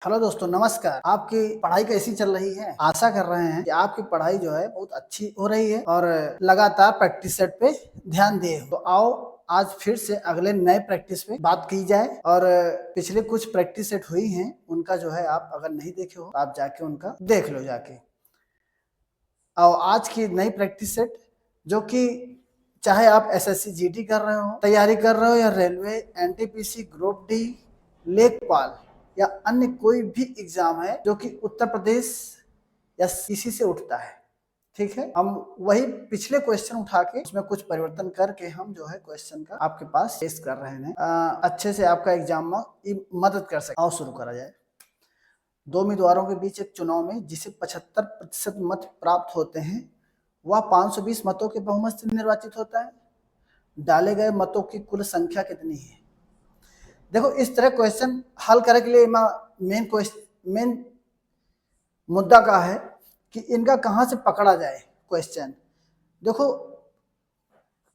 Hello दोस्तों, नमस्कार। आपकी पढ़ाई कैसी चल रही है? आशा कर रहे हैं कि आपकी पढ़ाई जो है बहुत अच्छी हो रही है और लगातार प्रैक्टिस सेट पे ध्यान दिए हो। तो आओ आज फिर से अगले नए प्रैक्टिस पे बात की जाए और पिछले कुछ प्रैक्टिस सेट हुई हैं उनका जो है आप अगर नहीं देखे हो आप जाके उनका देख लो जाके। और आज की नई प्रैक्टिस सेट जो कि चाहे आप एसएससी जीडी कर रहे हो, तैयारी कर रहे हो या रेलवे, एनटीपीसी, ग्रुप डी, लेखपाल या अन्य कोई भी एग्जाम है जो कि उत्तर प्रदेश या इसी से उठता है। ठीक है, हम वही पिछले क्वेश्चन उठा के उसमें कुछ परिवर्तन करके हम जो है क्वेश्चन का आपके पास पेश कर रहे हैं, अच्छे से आपका एग्जाम में मदद कर सके। आओ शुरू करा जाए। दो उम्मीदवारों के बीच एक चुनाव में जिसे 75% मत प्राप्त होते हैं वह 520 मतों के बहुमत से निर्वाचित होता है। डाले गए मतों की कुल संख्या कितनी है? देखो, इस तरह क्वेश्चन हल करने के लिए मेन मुद्दा का है कि इनका कहां से पकड़ा जाए क्वेश्चन। देखो,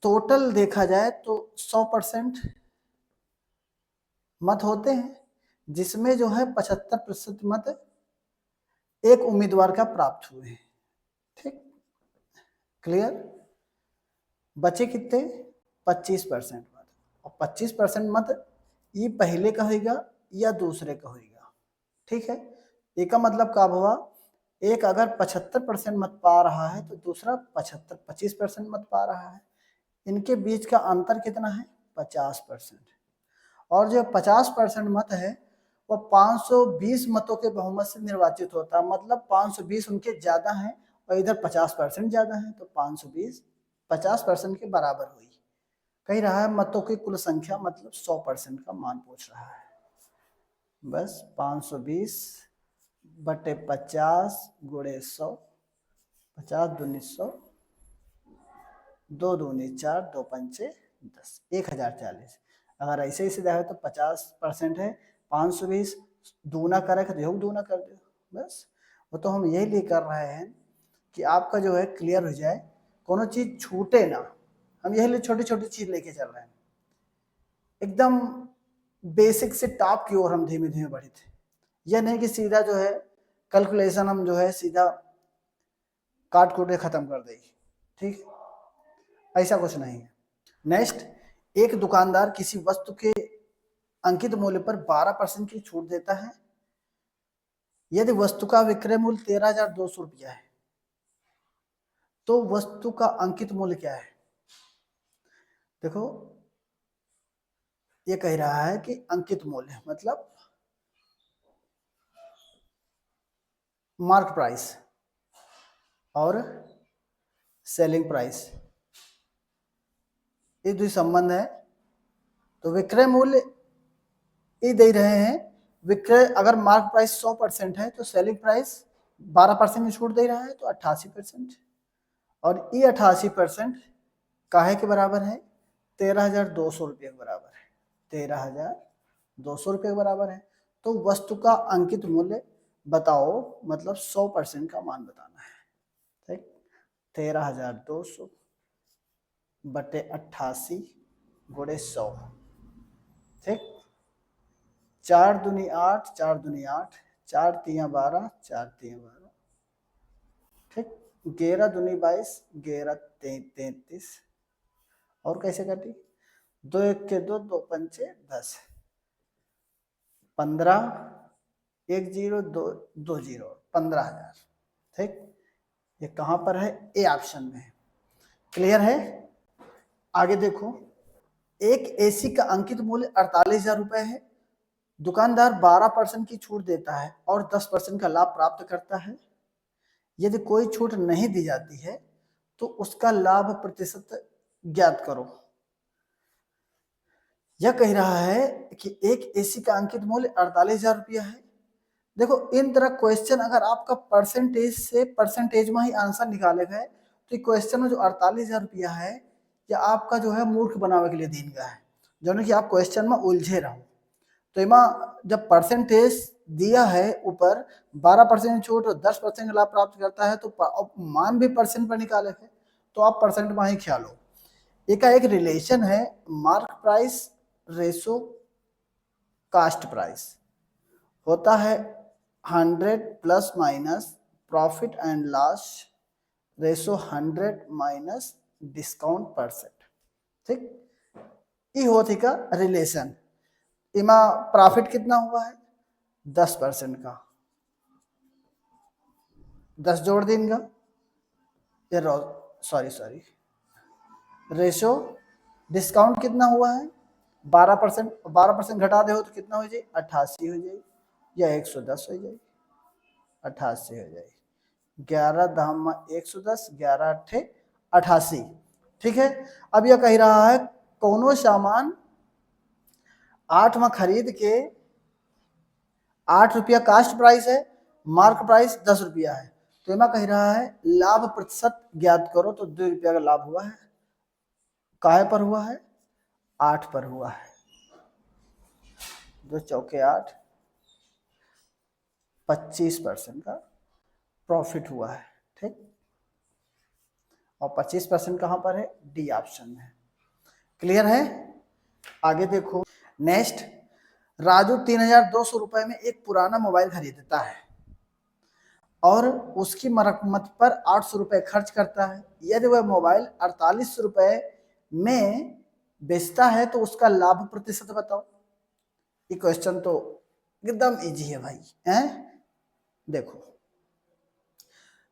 टोटल देखा जाए तो 100% मत होते हैं जिसमें जो है 75% मत एक उम्मीदवार का प्राप्त हुए हैं। ठीक, क्लियर? बचे कितने? 25% मत। और 25% मत ये पहले का होगा या दूसरे का होगा। ठीक है, एक का मतलब क्या हुआ, एक अगर 75% मत पा रहा है तो दूसरा 25% मत पा रहा है। इनके बीच का अंतर कितना है? 50%। और जो 50% मत है वो 520 मतों के बहुमत से निर्वाचित होता है। मतलब 520 उनके ज्यादा हैं और इधर 50% ज्यादा है, तो 520 50% के बराबर हुई। कह रहा है मतों की कुल संख्या, मतलब 100% का मान पूछ रहा है। बस 520 बटे 50 गुणे 100, 50 दूनी 100, 2 दूनी 4, 2 पंचे 10, 1040। अगर ऐसे ही सीधा है तो 50% है, 520 दूना करे तो योग दूना कर दो। बस वो तो हम यही लिए कर रहे हैं कि आपका जो है क्लियर हो जाए, कोनो चीज छूटे ना। हम यही लिए छोटी छोटी चीज लेके चल रहे हैं, एकदम बेसिक से टॉप की ओर हम धीमे धीमे बढ़े थे। यह नहीं कि सीधा जो है कैलकुलेशन हम जो है सीधा काट कूट के खत्म कर देगी। ठीक, ऐसा कुछ नहीं है। नेक्स्ट, एक दुकानदार किसी वस्तु के अंकित मूल्य पर 12% की छूट देता है यदि वस्तु का विक्रय मूल्य 13,200 रुपया है तो वस्तु का अंकित मूल्य क्या है? देखो, ये कह रहा है कि अंकित मूल्य मतलब मार्क प्राइस और सेलिंग प्राइस, ये दो संबंध है। तो विक्रय मूल्य ये दे रहे हैं, विक्रय अगर मार्क प्राइस 100% है तो सेलिंग प्राइस 12% की छूट दे रहा है तो 88%। और ये 88% काहे के बराबर है? 13,200 रुपये के बराबर है। 13,200 रुपये के बराबर है। तो वस्तु का अंकित मूल्य बताओ, मतलब 100% का मान बताना है। ठीक, 13,200 बटे 88 गुणे 100। ठीक, 4 दूनी 8, 4 दूनी 8, 4 तिया 12, 4 तिया 12। ठीक, 11 दूनी 22, 11 33। और कैसे काटी? 2 1 के 2, 2 पंचे 10, 15 1 0 2 2 0, 15,000। ठीक, ये कहां पर है? ए ऑप्शन में है। क्लियर है? आगे देखो, एक एसी का अंकित मूल्य 48,000 रुपए है। दुकानदार 12% की छूट देता है और 10% का लाभ प्राप्त करता है। यदि कोई छूट नहीं दी जाती है तो उसका लाभ प्रतिशत ज्ञात करो। यह कह रहा है कि एक एसी का अंकित मूल्य 48,000 रुपया है। देखो, इन तरह क्वेश्चन अगर आपका परसेंटेज से परसेंटेज में ही आंसर निकाले गए तो क्वेश्चन में जो 48,000 रुपया है या आपका जो है मूर्ख बनाने के लिए दिन गया है, जो कि आप क्वेश्चन में उलझे रहो। तो इमा जब परसेंटेज दिया है ऊपर 12% छूट और 10% लाभ प्राप्त करता है तो मान भी परसेंट पर निकाले है तो आप परसेंट में ही ख्याल हो। एक रिलेशन है mark price ratio cost price, होता है 100 plus minus profit and loss ratio 100 minus discount percent. ठीक, ये होती का रिलेशन। इमा प्रॉफिट कितना हुआ है 10% का, 10 जोड़ देंगे, ये सॉरी रेशो डिस्काउंट कितना हुआ है 12%, 12% घटा दे हो तो कितना हो जाए 88 हो जाए, या 110 हो जाए, 88 हो जाए। 11 धाम 110, 11 अट्ठे 88। ठीक है, अब यह कह रहा है कोनो सामान 8 में खरीद के 8 रुपया कास्ट प्राइस है, मार्क प्राइस 10 रुपया है, तो इमा कह रहा है लाभ प्रतिशत ज्ञात करो, तो 2 रुपया का लाभ हुआ है। काहे पर हुआ है 8 पर हुआ है, 2 चौके 8, 25% का प्रॉफिट हुआ है। ठीक, और 25% कहां पर है डी ऑप्शन में। क्लियर है, आगे देखो। नेक्स्ट, राजू 3200 रुपए में एक पुराना मोबाइल खरीदता है और उसकी मरम्मत पर 800 रुपए खर्च करता है। यदि वह मोबाइल 4800 रुपए में बेचता है तो उसका लाभ प्रतिशत बताओ। ये क्वेश्चन तो एकदम इजी है भाई, हैं? देखो,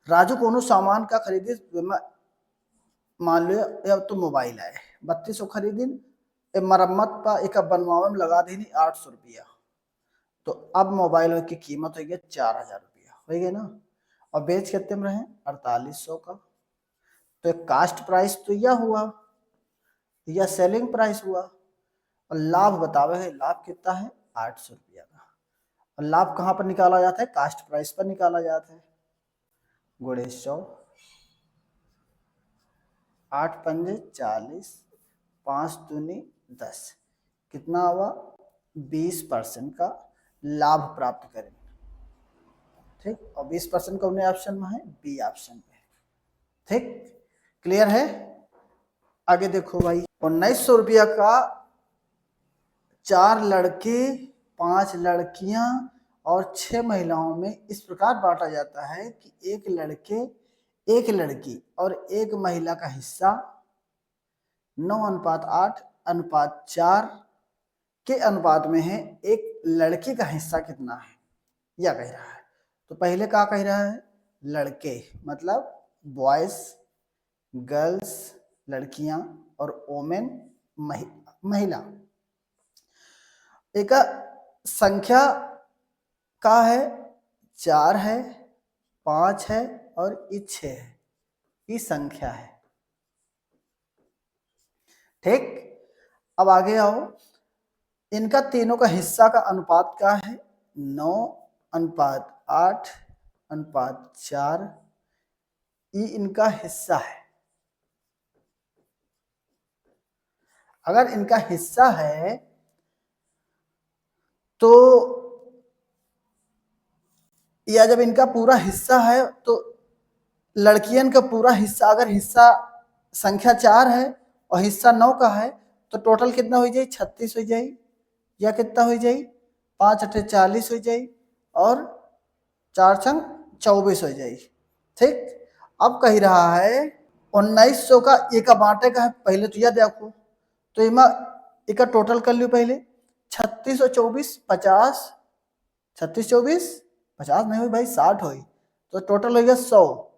राजू कोनो सामान का खरीदी, मान लो या तो मोबाइल है 3200 खरीदी, मरम्मत पर एक बनवावे में लगा दी 800 रुपया, तो अब मोबाइल की कीमत हो गई 4000 रुपया, हो गया ना, और बेच कितने में रहे 4800 का, तो एक कास्ट प्राइस तो यह हुआ, यह सेलिंग प्राइस हुआ, और लाभ बतावे है, लाभ कितना है 800 रुपया का, और लाभ कहाँ पर निकाला जाता है कास्ट प्राइस पर निकाला जाता है, गुणे 100, 8 पंजे 40, 5 दूनी 10, कितना हुआ 20% का लाभ प्राप्त करें। ठीक, और 20% कौन ऑप्शन में है बी ऑप्शन में। ठीक, क्लियर है, आगे देखो भाई। 1900 रुपया का 4 लड़के 5 लड़कियां और 6 महिलाओं में इस प्रकार बांटा जाता है कि एक लड़के, एक लड़की और एक महिला का हिस्सा 9:8:4 के अनुपात में है। एक लड़की का हिस्सा कितना है यह कह रहा है। तो पहले क्या कह रहा है लड़के मतलब बॉयज, गर्ल्स लड़कियां, और ओमेन महिला। एक संख्या का है 4 है, 5 है और 6 है, ये संख्या है। ठीक, अब आगे आओ, इनका तीनों का हिस्सा का अनुपात क्या है 9:8:4, ये इनका हिस्सा है। अगर इनका हिस्सा है तो, या जब इनका पूरा हिस्सा है तो लड़कियन का पूरा हिस्सा, अगर हिस्सा संख्या 4 है और हिस्सा 9 का है तो टोटल कितना हो जाए 36 हो जाए, या कितना हो जाए 5 अठे 40 हो जाए, और 4 छंग 24 हो जाए। ठीक, अब कह रहा है 1900 का एक बांटे का है, पहले तो यह देखो, तो इमा एक टोटल कर लियो पहले 36 और 24 50, 36 24 50 नहीं हुई भाई 60 हुई, तो टोटल हो गया 100,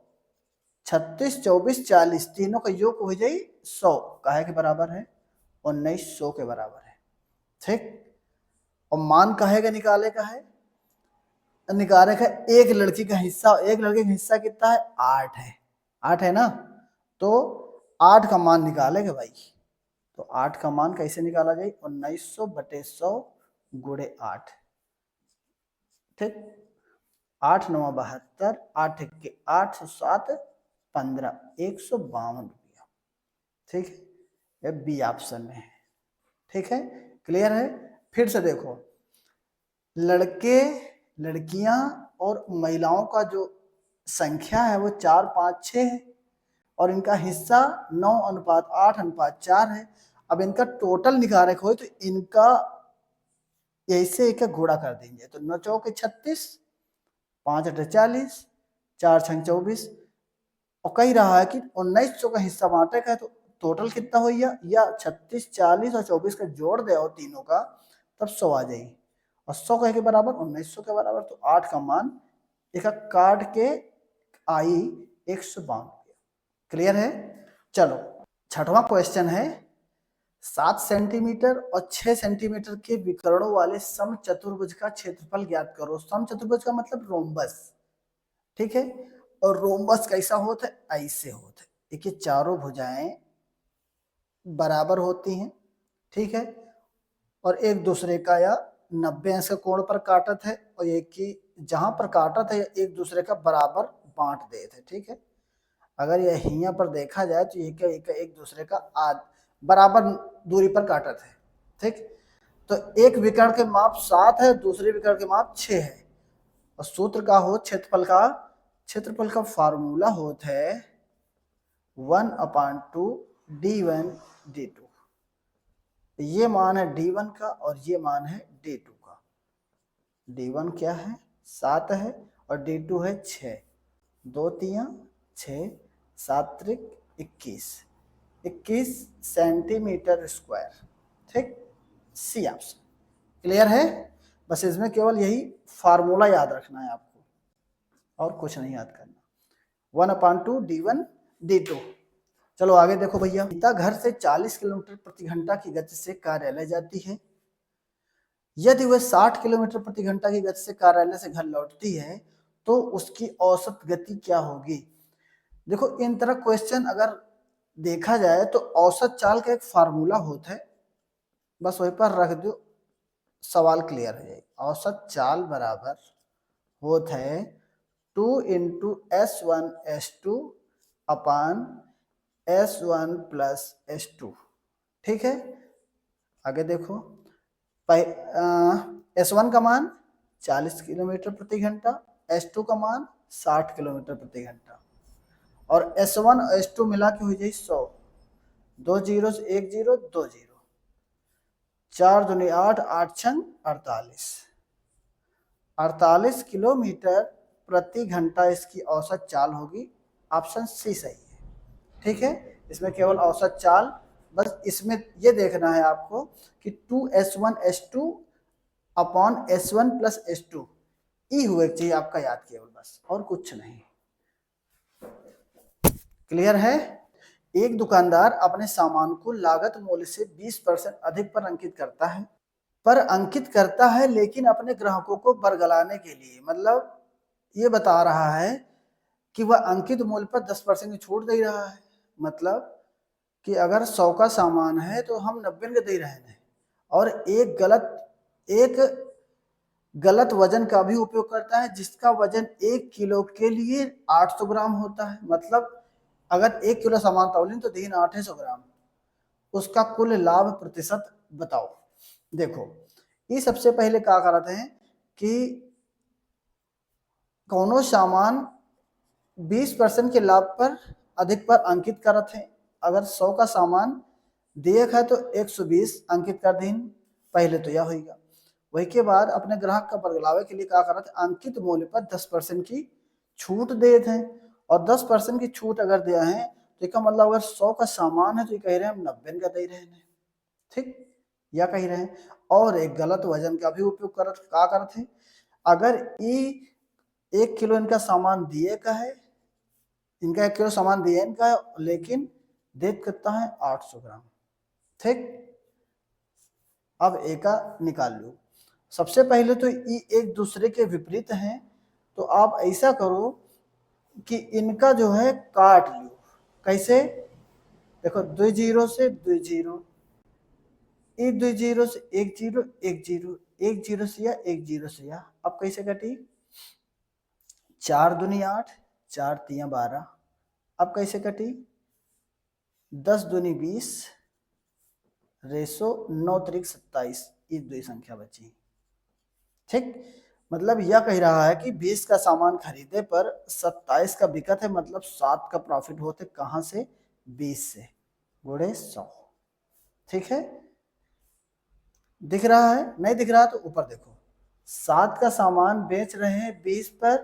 36 24 40 तीनों का योग हो जाए 100, काहे के बराबर है 1900 के बराबर है। ठीक, और मान काहे का निकाले का है, निकाले का एक लड़की का हिस्सा, एक लड़के का हिस्सा कितना है 8 है, 8 है ना, तो 8 का मान निकालेगा भाई, तो 8 का मान कैसे निकाला जाए 1900 बटे 100 गुणे 8। ठीक, 8 9 72, 8 के 8 7 15, 152 रुपया। ठीक है, ये बी ऑप्शन में है। ठीक है, क्लियर है। फिर से देखो, लड़के लड़कियां और महिलाओं का जो संख्या है वो 4 5 6 है, और इनका हिस्सा 9:8:4 है। अब इनका टोटल निकाले हो तो इनका यही से एक गुणा कर देंगे तो 9 चौके 36, 5 अठे 40, 4 छंग 24 और कही रहा है कि 1900 का हिस्सा बांटे का है तो टोटल कितना हो या 36, 40 और 24 का जोड़ दे और तीनों का तब 100 आ जाएगी और 100 के बराबर 1900 के बराबर तो 8 का मान एक काट के आई 192। क्लियर है। चलो छठवां क्वेश्चन है 7 सेंटीमीटर और 6 सेंटीमीटर के विकर्णों वाले समचतुर्भुज का क्षेत्रफल ज्ञात करो। समचतुर्भुज का मतलब रोम्बस, ठीक है। और रोम्बस कैसा होता है, ऐसे होता है। देखिए चारों भुजाएं बराबर होती हैं, ठीक है, और एक दूसरे का या 90 अंश के कोण पर काटत है और एक की जहां पर काटत है एक दूसरे का बराबर बांट देते, ठीक है। अगर यह हिया पर देखा जाए तो एक दूसरे का बराबर दूरी पर काटत है, ठीक। तो एक विकर्ण के माप 7 है, दूसरे विकर्ण के माप 6 है और सूत्र का हो क्षेत्रफल का फार्मूला होता है 1/2 d1 d2। ये मान है d1 का और ये मान है d2 का। d1 क्या है 7 है और d2 है 6, 2 तिया 6, 7 त्रिक 21 सेंटीमीटर स्क्वायर, ठीक। C option. क्लियर है। बस इसमें केवल यही फार्मूला याद रखना है आपको और कुछ नहीं याद करना। 1/2 d1 d2। चलो आगे देखो भैया। गीता घर से 40 किलोमीटर प्रति घंटा की गति से कार्यालय जाती है। यदि वह 60 किलोमीटर प्रति घंटा की गति से कार्यालय से घर लौटती है तो उसकी औसत गति क्या होगी। देखो इन तरह क्वेश्चन अगर देखा जाए तो औसत चाल का एक फार्मूला होता है, बस वहीं पर रख दो सवाल क्लियर है। औसत चाल बराबर होता है 2 इंटू S1 S2 अपान S1 प्लस S2, ठीक है। आगे देखो S1 का मान 40 किलोमीटर प्रति घंटा, S2 का मान 60 किलोमीटर प्रति घंटा और S1 और S2 मिला के हो जाए 100, 2 जीरो 1 जीरो 2 जीरो, 4 दूनी 8, 8 छंग 48, 48 किलोमीटर प्रति घंटा इसकी औसत चाल होगी। ऑप्शन सी सही है, ठीक है। इसमें केवल औसत चाल, बस इसमें ये देखना है आपको कि 2S1 S2 upon S1 plus S2 ई हुए चाहिए आपका याद केवल, बस और कुछ नहीं। क्लियर है। एक दुकानदार अपने सामान को लागत मूल्य से 20% अधिक पर अंकित करता है लेकिन अपने ग्राहकों को बरगलाने के लिए, मतलब ये बता रहा है कि वह अंकित मूल्य पर 10% की छूट दे रहा है। मतलब कि अगर 100 का सामान है तो हम 90 का दे रहे हैं और एक गलत वजन का भी उपयोग करता है जिसका वजन 1 किलो के लिए 800 ग्राम होता है। मतलब अगर 1 किलो सामान तौलें तो दिन 800 ग्राम, उसका कुल लाभ प्रतिशत बताओ। देखो ये सबसे पहले क्या करते हैं कि कौनो सामान 20% के लाभ पर अधिक पर अंकित करते हैं। अगर 100 का सामान दिए है तो 120 अंकित कर दिन, पहले तो यह होगा। वही के बाद अपने ग्राहक का बरगलावे के लिए क्या करते हैं, अंकित मूल्य पर 10% की छूट देते हैं और 10% की छूट अगर दिया है तो इसका मतलब अगर 100 का सामान है तो ये कह रहे हैं हम 90 का दे रहे हैं, ठीक, या कह रहे हैं। और एक गलत वजन का भी उपयोग करते हैं। अगर ये 1 किलो इनका सामान दिए का है, इनका 1 किलो सामान दिए इनका है लेकिन देख कितना है 800 ग्राम, ठीक। अब ए का निकाल लो। सबसे पहले तो ये एक दूसरे के विपरीत हैं तो आप ऐसा करो कि इनका जो है काट लो। कैसे, देखो 2 जीरो से 2 जीरो, 2 जीरो से 1 जीरो 1 जीरो, 1 जीरो से या 1 जीरो से या, अब कैसे कटी 4 दूनी 8, 4 तिया 12, अब कैसे कटी 10 दूनी 20 रेसो 9 त्रिक 27, ये दो संख्या बची, ठीक। मतलब यह कह रहा है कि 20 का सामान खरीदे पर 27 का बिकत है, मतलब 7 का प्रॉफिट होते कहां से 20 से गुणे 100, ठीक है। दिख रहा है? नहीं दिख रहा तो ऊपर देखो। 7 का सामान बेच रहे हैं 20 पर,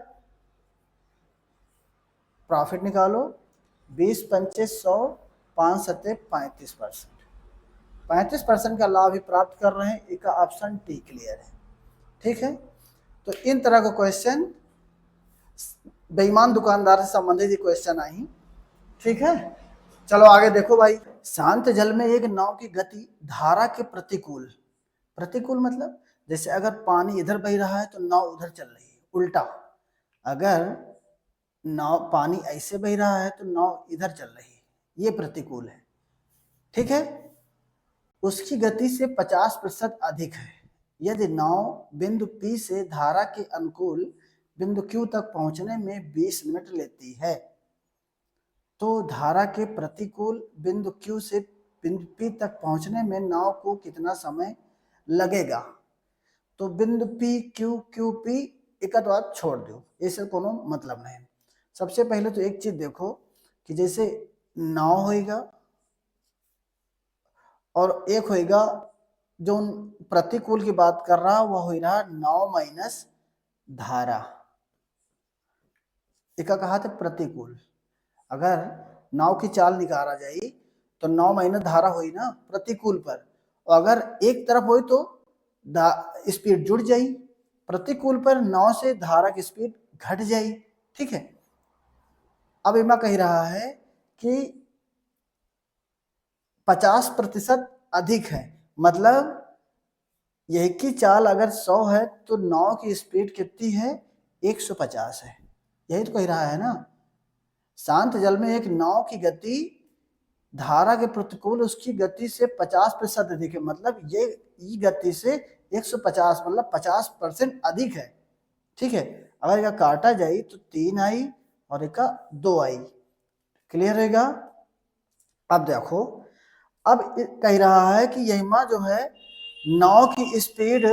प्रॉफिट निकालो। 20 पंचे 100, 5 सत्ते 35%। 35% का लाभ ही प्राप्त कर रहे हैं। इसका ऑप्शन डी क्लियर है। ठीक है, तो इन तरह का क्वेश्चन बेईमान दुकानदार से संबंधित क्वेश्चन आई। ठीक है, चलो आगे देखो भाई। शांत जल में एक नाव की गति धारा के प्रतिकूल, प्रतिकूल मतलब जैसे अगर पानी इधर बह रहा है तो नाव उधर चल रही है, उल्टा। अगर नाव पानी ऐसे बह रहा है तो नाव इधर चल रही है, ये प्रतिकूल है। ठीक है, उसकी गति से 50% अधिक है यदि नाव बिंदु P से धारा के अनुकूल बिंदु Q तक पहुंचने में 20 मिनट लेती है, तो धारा के प्रतिकूल बिंदु Q से बिंदु P तक पहुंचने में नाव को कितना समय लगेगा। तो बिंदु P Q Q P एक तो आप छोड़ दो, ऐसे कोनो मतलब नहीं। सबसे पहले तो एक चीज देखो कि जैसे नाव होएगा और एक होएगा जो प्रतिकूल की बात कर रहा वह हो रहा नाव माइनस धारा, एक कहा था प्रतिकूल। अगर नाव की चाल निकाला जाए तो नाव माइनस धारा हुई ना प्रतिकूल पर, और अगर एक तरफ हुई तो स्पीड जुड़ जाई, प्रतिकूल पर नाव से धारा की स्पीड घट जाई। ठीक है, अब इमा कह रहा है कि 50% अधिक है, मतलब यही की चाल अगर 100 है तो नाव की स्पीड कितनी है, 150 है। यही तो कह रहा है ना। शांत जल में एक नाव की गति धारा के प्रतिकूल उसकी गति से 50% अधिक है, मतलब ये गति से 150 मतलब 50% अधिक है। ठीक है, अगर इसका काटा जाए तो 3 आई और इसका 2 आई। क्लियर रहेगा। अब देखो, अब कह रहा है कि यही जो है नाव की स्पीड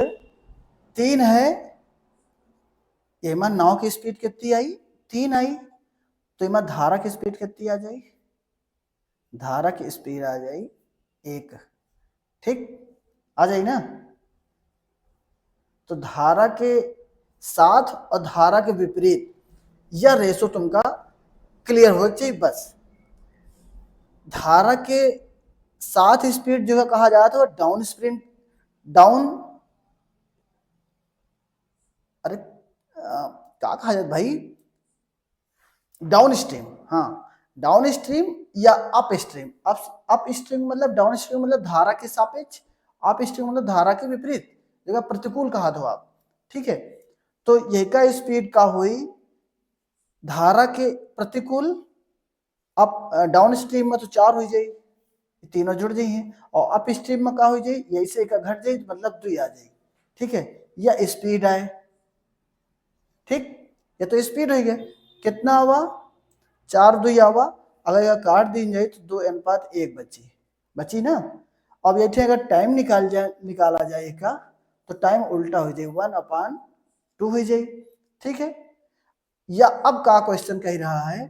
3 है, यही नाव की स्पीड कितनी आई, 3 आई, तो इमा धारा की स्पीड कितनी आ जाए, धारा की स्पीड आ जाए 1। ठीक, आ जाए ना। तो धारा के साथ और धारा के विपरीत यह रेशो तुमका क्लियर हो चाहिए बस। धारा के साथ स्पीड जो है कहा जाता है डाउन स्प्रिंट, डाउन, अरे क्या कहा जाता भाई, डाउन स्ट्रीम। हाँ, डाउन स्ट्रीम या अप स्ट्रीम। अप स्ट्रीम मतलब डाउन स्ट्रीम मतलब धारा के सापेक्ष, अप स्ट्रीम मतलब धारा के विपरीत, जगह प्रतिकूल कहा दो आप। ठीक है, तो यह का स्पीड का हुई धारा के प्रतिकूल, अप डाउन स्ट्रीम में तो 4 हो जाए, तीनों जुड़ जाइए, और अप स्ट्रीम में क्या हो जाए, यही से एक घट जाए मतलब 2 आ जाए। ठीक है, यह स्पीड है। ठीक, ये तो स्पीड हो गया, कितना हुआ, 4 2 हुआ। अगर यह काट दी जाए तो 2:1 बची, बची ना। अब ये अगर टाइम निकाला जाए का तो टाइम उल्टा हो जाए, 1/2 हो जाए। ठीक है, या अब का क्वेश्चन कह रहा है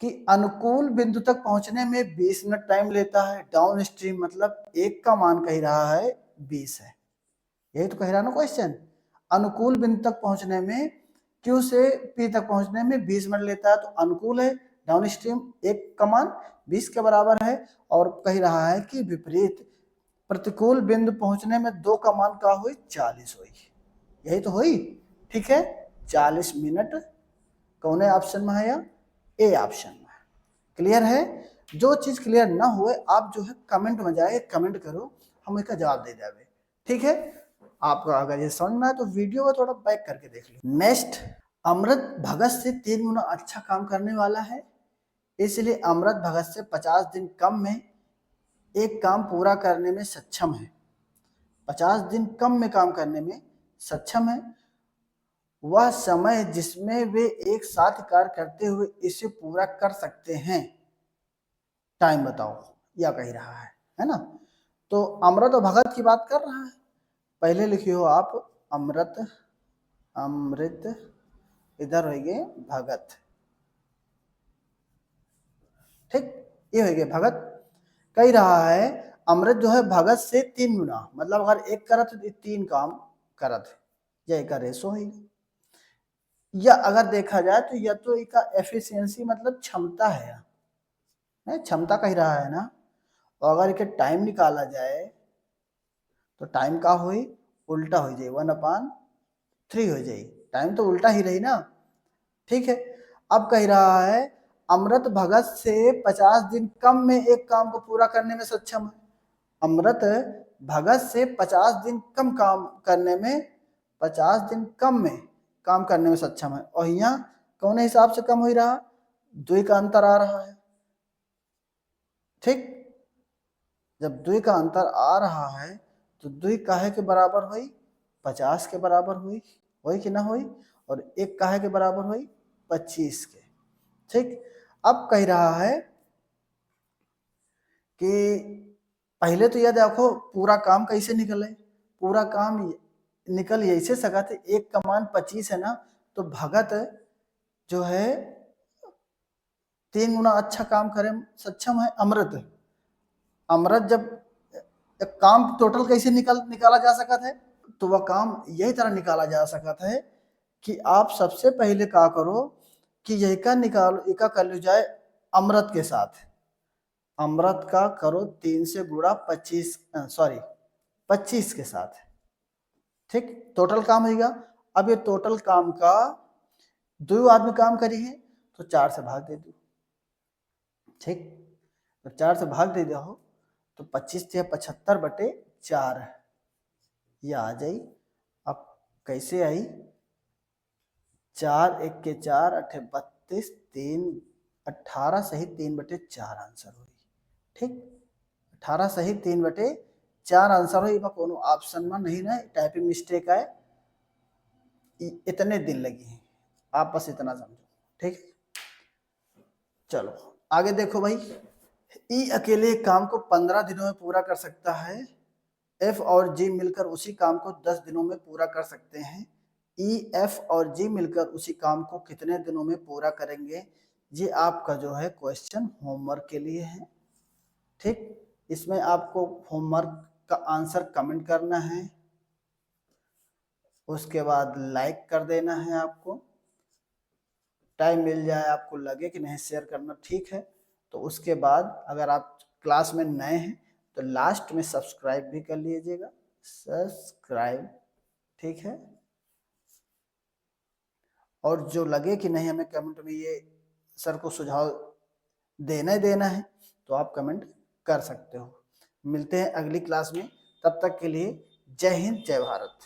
कि अनुकूल बिंदु तक पहुंचने में 20 मिनट टाइम लेता है, डाउन स्ट्रीम मतलब एक का मान कह रहा है 20 है। यही तो कह रहा ना क्वेश्चन, अनुकूल बिंदु तक पहुंचने में Q से P तक पहुंचने में 20 मिनट लेता है, तो अनुकूल है, डाउन स्ट्रीम एक का मान 20 के बराबर है। और कह रहा है कि विपरीत प्रतिकूल बिंदु पहुंचने में 2 का मान का हुई 40 हुई, यही तो हुई। ठीक है, 40 मिनट कौन ऑप्शन में है, या ए ऑप्शन में। क्लियर है। जो चीज क्लियर ना हुए आप जो है कमेंट में जाए कमेंट करो, हम इसका जवाब दे देंगे। ठीक है, आपको अगर ये समझ में आए तो वीडियो को थोड़ा बैक करके देख लो। नेक्स्ट, अमृत भगत से 3 गुना अच्छा काम करने वाला है, इसलिए अमृत भगत से 50 दिन कम में एक काम पूरा करने में सक्षम है। 50 दिन कम में काम करने में सक्षम है। वह समय जिसमें वे एक साथ कार्य करते हुए इसे पूरा कर सकते हैं, टाइम बताओ, या कह रहा है ना। तो अमृत और भगत की बात कर रहा है। पहले लिखिए हो आप अमृत, अमृत, इधर हो गए भगत। ठीक, ये हो गए भगत। कह रहा है अमृत जो है भगत से 3 गुना, मतलब अगर एक करत तो 3 काम करत, या एक रेसो है। या अगर देखा जाए तो या तो इसका एफिशिएंसी मतलब क्षमता है, क्षमता कह रहा है ना। और अगर इके टाइम निकाला जाए तो टाइम का हुई उल्टा हो जाए, 1/3 हो जाए, टाइम तो उल्टा ही रही ना। ठीक है, अब कह रहा है अमृत भगत से 50 दिन कम में एक काम को पूरा करने में सक्षम है। अमृत भगत से 50 दिन कम काम करने में, 50 दिन कम में काम करने में सक्षम है। और यहाँ कौन हिसाब से कम हो रहा, 2 का अंतर आ रहा है। ठीक, जब 2 का अंतर आ रहा है तो 2 काहे के बराबर हुई, 50 के बराबर हुई कि ना हुई, और 1 काहे के बराबर हुई, 25 के। ठीक, अब कह रहा है कि पहले तो यह देखो पूरा काम कैसे निकले, पूरा काम निकल ऐसे सका थे, 1 का मान 25 है ना, तो भगत जो है 3 गुना अच्छा काम करे सक्षम है अमृत। अमृत जब एक काम टोटल कैसे निकाला जा सका है, तो वह काम यही तरह निकाला जा सका है कि आप सबसे पहले क्या करो कि यही का निकालो, एका कर लो जाए अमृत के साथ। अमृत का करो 3 से गुणा 25 के साथ। ठीक, टोटल काम होगा। अब ये टोटल काम का 2 आदमी काम करी है तो 4 से भाग दे दो। ठीक, तो 4 से भाग दे दो तो 25 से 75/4 ये आ जाई। अब कैसे आई, 4 1 के 4 8 32 3 18 सही 3/4 आंसर हुई। ठीक, 18 सही 3/4 आंसर हुई। कोनो ऑप्शन में नहीं ना टाइपिंग मिस्टेक है, इतने दिन लगी हैं, आप बस इतना समझो। ठीक, चलो आगे देखो भाई। ई अकेले काम को 15 दिनों में पूरा कर सकता है, एफ और जी मिलकर उसी काम को 10 दिनों में पूरा कर सकते हैं। ई एफ और जी मिलकर उसी काम को कितने दिनों में पूरा करेंगे, ये आपका जो है क्वेश्चन होमवर्क के लिए है। ठीक, इसमें आपको होमवर्क का आंसर कमेंट करना है, उसके बाद लाइक कर देना है। आपको टाइम मिल जाए, आपको लगे कि नहीं शेयर करना ठीक है, तो उसके बाद अगर आप क्लास में नए हैं तो लास्ट में सब्सक्राइब भी कर लीजिएगा, सब्सक्राइब। ठीक है, और जो लगे कि नहीं हमें कमेंट में ये सर को सुझाव देना है तो आप कमेंट कर सकते हो। मिलते हैं अगली क्लास में, तब तक के लिए जय हिंद जय भारत।